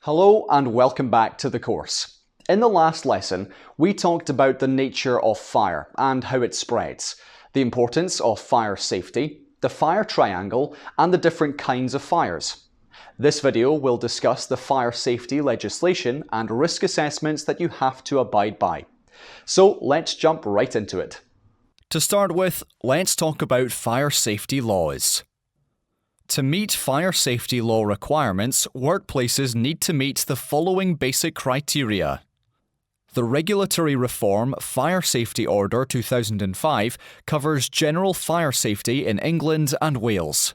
Hello and welcome back to the course. In the last lesson, we talked about the nature of fire and how it spreads, the importance of fire safety, the fire triangle, and the different kinds of fires. This video will discuss the fire safety legislation and risk assessments that you have to abide by. So let's jump right into it. To start with, let's talk about fire safety laws. To meet fire safety law requirements, workplaces need to meet the following basic criteria. The Regulatory Reform Fire Safety Order 2005 covers general fire safety in England and Wales.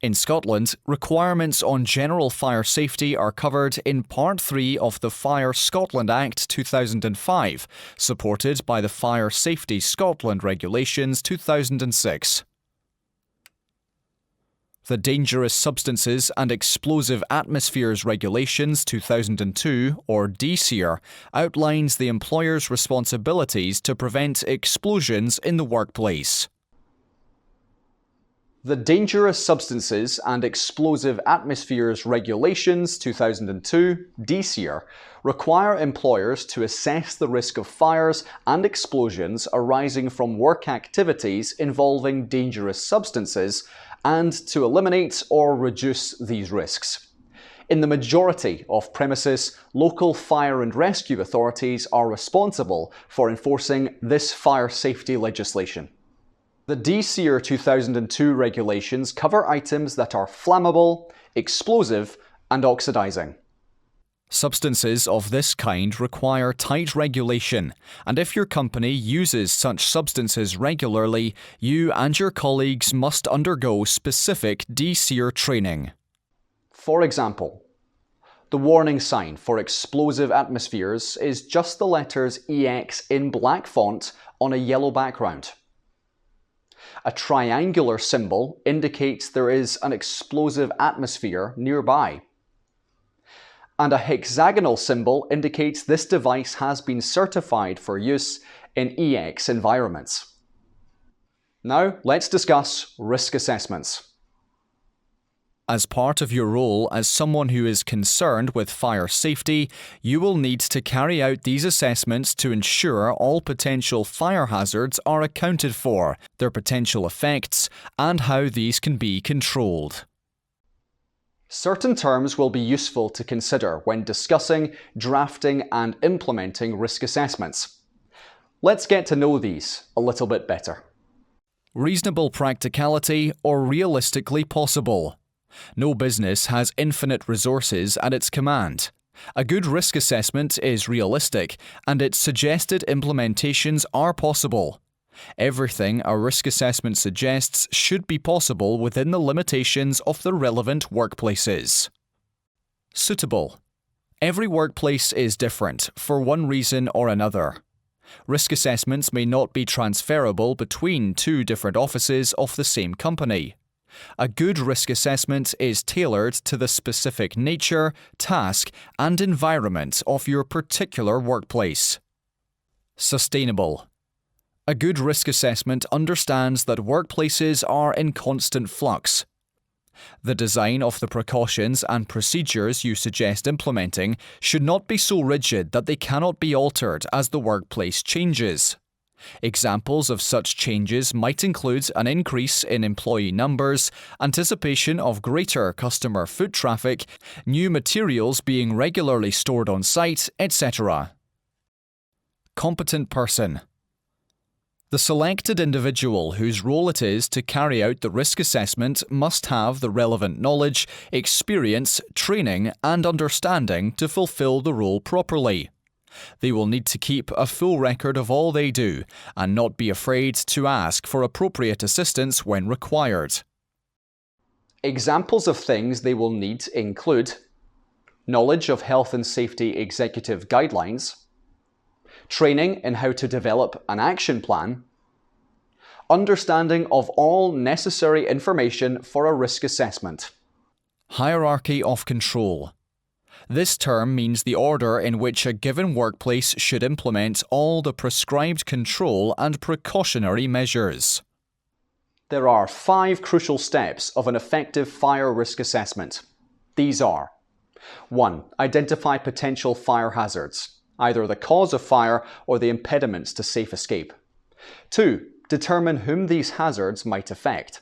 In Scotland, requirements on general fire safety are covered in Part 3 of the Fire Scotland Act 2005, supported by the Fire Safety Scotland Regulations 2006. The Dangerous Substances and Explosive Atmospheres Regulations 2002, or DSEER, outlines the employer's responsibilities to prevent explosions in the workplace. The Dangerous Substances and Explosive Atmospheres Regulations 2002, DSEER, require employers to assess the risk of fires and explosions arising from work activities involving dangerous substances and to eliminate or reduce these risks. In the majority of premises, local fire and rescue authorities are responsible for enforcing this fire safety legislation. The DSEER 2002 regulations cover items that are flammable, explosive, and oxidizing. Substances of this kind require tight regulation, and if your company uses such substances regularly, you and your colleagues must undergo specific DSEER training. For example, the warning sign for explosive atmospheres is just the letters EX in black font on a yellow background. A triangular symbol indicates there is an explosive atmosphere nearby. And a hexagonal symbol indicates this device has been certified for use in EX environments. Now, let's discuss risk assessments. As part of your role as someone who is concerned with fire safety, you will need to carry out these assessments to ensure all potential fire hazards are accounted for, their potential effects, and how these can be controlled. Certain terms will be useful to consider when discussing, drafting, and implementing risk assessments. Let's get to know these a little bit better. Reasonable practicality or realistically possible. No business has infinite resources at its command. A good risk assessment is realistic, and its suggested implementations are possible. Everything a risk assessment suggests should be possible within the limitations of the relevant workplaces. Suitable. Every workplace is different, for one reason or another. Risk assessments may not be transferable between two different offices of the same company. A good risk assessment is tailored to the specific nature, task, and environment of your particular workplace. Sustainable. A good risk assessment understands that workplaces are in constant flux. The design of the precautions and procedures you suggest implementing should not be so rigid that they cannot be altered as the workplace changes. Examples of such changes might include an increase in employee numbers, anticipation of greater customer foot traffic, new materials being regularly stored on site, etc. Competent person. The selected individual whose role it is to carry out the risk assessment must have the relevant knowledge, experience, training, and understanding to fulfill the role properly. They will need to keep a full record of all they do and not be afraid to ask for appropriate assistance when required. Examples of things they will need include knowledge of health and safety executive guidelines, training in how to develop an action plan, understanding of all necessary information for a risk assessment. Hierarchy of control. This term means the order in which a given workplace should implement all the prescribed control and precautionary measures. There are 5 crucial steps of an effective fire risk assessment. These are 1. Identify potential fire hazards, either the cause of fire or the impediments to safe escape. 2. Determine whom these hazards might affect.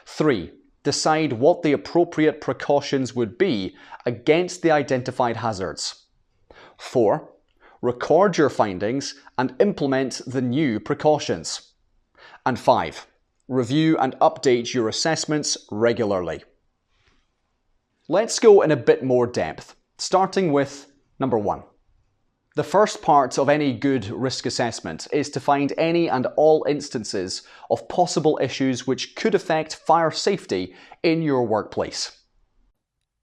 3. Decide what the appropriate precautions would be against the identified hazards. 4. Record your findings and implement the new precautions. And 5. Review and update your assessments regularly. Let's go in a bit more depth, starting with number 1. The first part of any good risk assessment is to find any and all instances of possible issues which could affect fire safety in your workplace.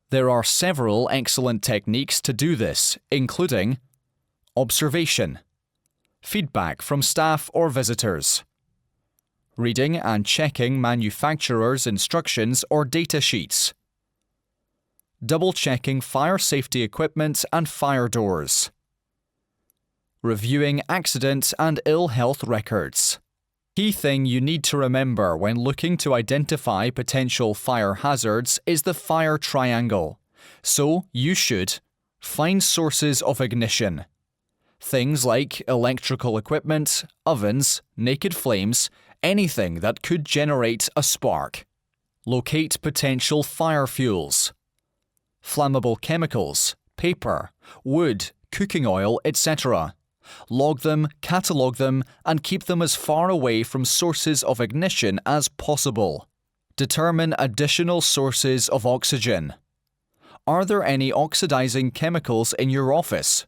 There are several excellent techniques to do this, including observation, feedback from staff or visitors, reading and checking manufacturers' instructions or data sheets, double-checking fire safety equipment and fire doors, reviewing accident and ill health records. Key thing you need to remember when looking to identify potential fire hazards is the fire triangle. So you should find sources of ignition. Things like electrical equipment, ovens, naked flames, anything that could generate a spark. Locate potential fire fuels, flammable chemicals, paper, wood, cooking oil, etc. Log them, catalogue them, and keep them as far away from sources of ignition as possible. Determine additional sources of oxygen. Are there any oxidizing chemicals in your office?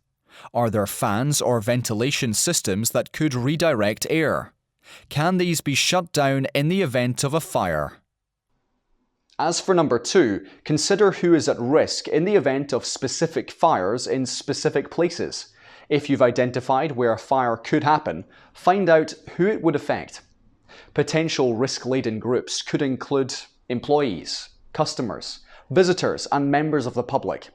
Are there fans or ventilation systems that could redirect air? Can these be shut down in the event of a fire? As for number 2, consider who is at risk in the event of specific fires in specific places. If you've identified where a fire could happen, find out who it would affect. Potential risk-laden groups could include employees, customers, visitors, and members of the public.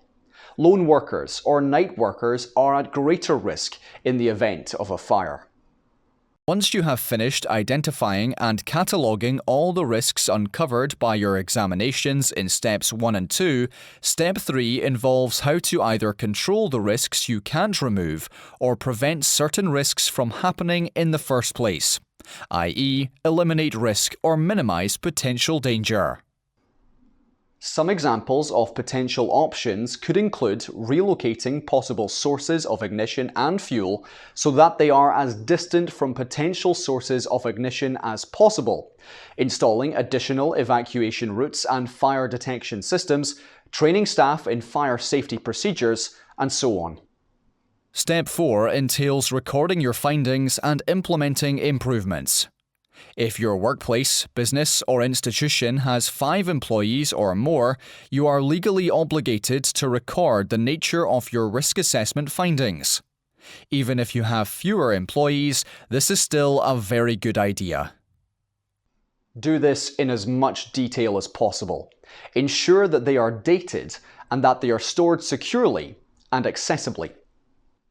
Lone workers or night workers are at greater risk in the event of a fire. Once you have finished identifying and cataloguing all the risks uncovered by your examinations in steps 1 and 2, step 3 involves how to either control the risks you can't remove or prevent certain risks from happening in the first place, i.e., eliminate risk or minimize potential danger. Some examples of potential options could include relocating possible sources of ignition and fuel so that they are as distant from potential sources of ignition as possible, installing additional evacuation routes and fire detection systems, training staff in fire safety procedures, and so on. Step 4 entails recording your findings and implementing improvements. If your workplace, business, or institution has 5 employees or more, you are legally obligated to record the nature of your risk assessment findings. Even if you have fewer employees, this is still a very good idea. Do this in as much detail as possible. Ensure that they are dated and that they are stored securely and accessibly.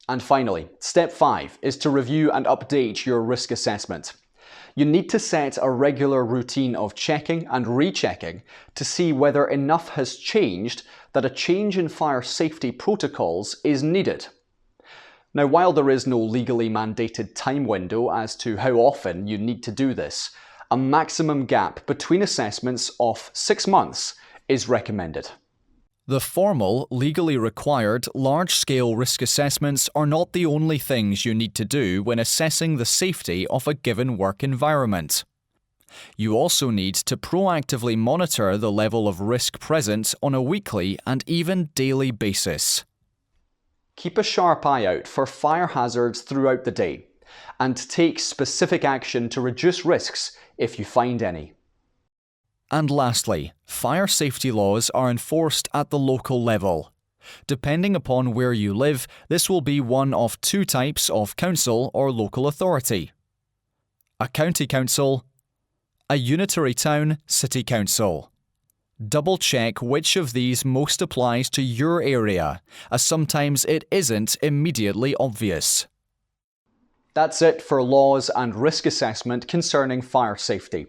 And finally, step 5 is to review and update your risk assessment. You need to set a regular routine of checking and rechecking to see whether enough has changed that a change in fire safety protocols is needed. Now, while there is no legally mandated time window as to how often you need to do this, a maximum gap between assessments of 6 months is recommended. The formal, legally required, large-scale risk assessments are not the only things you need to do when assessing the safety of a given work environment. You also need to proactively monitor the level of risk present on a weekly and even daily basis. Keep a sharp eye out for fire hazards throughout the day, and take specific action to reduce risks if you find any. And lastly, fire safety laws are enforced at the local level. Depending upon where you live, this will be one of 2 types of council or local authority: a county council, a unitary town city council. Double check which of these most applies to your area, as sometimes it isn't immediately obvious. That's it for laws and risk assessment concerning fire safety.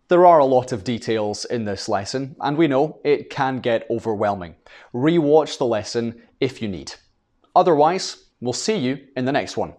There are a lot of details in this lesson, and we know it can get overwhelming. Rewatch the lesson if you need. Otherwise, we'll see you in the next one.